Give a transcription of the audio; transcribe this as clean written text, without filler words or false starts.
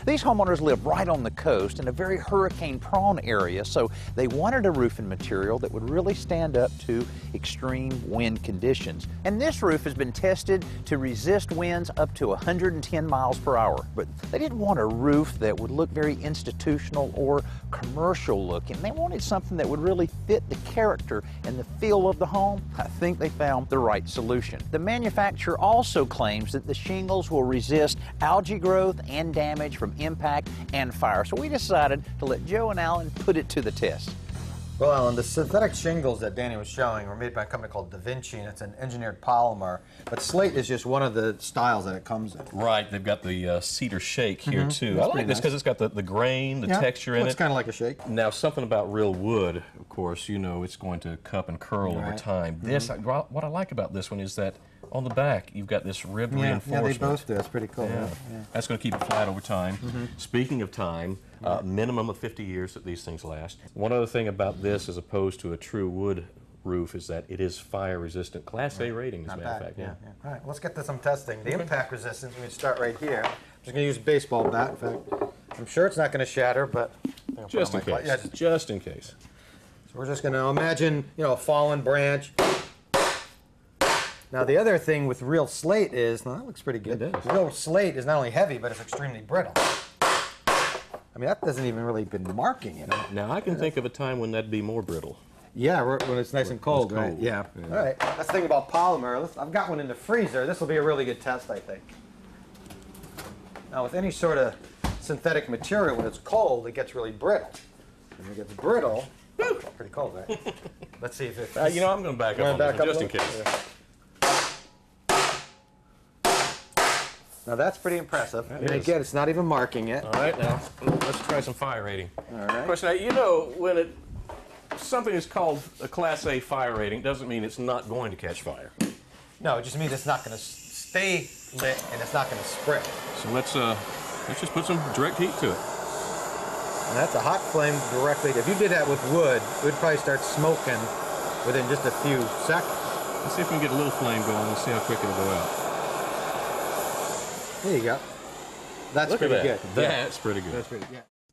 These homeowners live right on the coast in a very hurricane-prone area, so they wanted a roofing material that would really stand up to extreme wind conditions. And this roof has been tested to resist winds up to 110 miles per hour. But they didn't want a roof that would look very institutional or commercial looking. They wanted something that would really fit the character and the feel of the home. I think they found the right solution. The manufacturer also claims that the shingles will resist algae growth and damage from impact and fire. So we decided to let Joe and Alan put it to the test. Well, Alan, the synthetic shingles that Danny was showing were made by a company called Da Vinci, and it's an engineered polymer. But Slate is just one of the styles that it comes in. Right. They've got the cedar shake here, too. I like this because it's got the grain, the texture in it. It's kind of like a shake. Now, something about real wood, of course, you know, it's going to cup and curl over time. This, what I like about this one is that on the back, you've got this rib reinforcement. Yeah, they both do. That's pretty cool. Yeah. That's going to keep it flat over time. Speaking of time, minimum of 50 years that these things last. One other thing about this, as opposed to a true wood roof, is that it is fire resistant. Class A rating, as a matter of fact. Yeah. All right, let's get to some testing. The impact resistance, we can start right here. I'm just going to use a baseball bat. In fact, I'm sure it's not going to shatter, but just in case. Yeah, just in case. So we're just going to imagine, you know, a fallen branch. Now, the other thing with real slate is, well, that looks pretty good. It is. Real slate is not only heavy, but it's extremely brittle. I mean, that doesn't even really been marking it. Now, I can think of a time when that'd be more brittle. Yeah, when it's nice and cold, right? Yeah. All right. That's the thing about polymer. I've got one in the freezer. This will be a really good test, I think. Now, with any sort of synthetic material, when it's cold, it gets really brittle. When it gets brittle, pretty cold, right? Let's see if it. You know, I'm going to back up on this one, just in case. Now that's pretty impressive. And again, it's not even marking it. All right, now let's try some fire rating. All right. Of course, now you know when something is called a Class A fire rating doesn't mean it's not going to catch fire. No, it just means it's not going to stay lit and it's not going to spread. So let's just put some direct heat to it. And that's a hot flame directly. If you did that with wood, it would probably start smoking within just a few seconds. Let's see if we can get a little flame going and see how quick it'll go out. There you go. That's pretty good. That's pretty good. That's pretty good.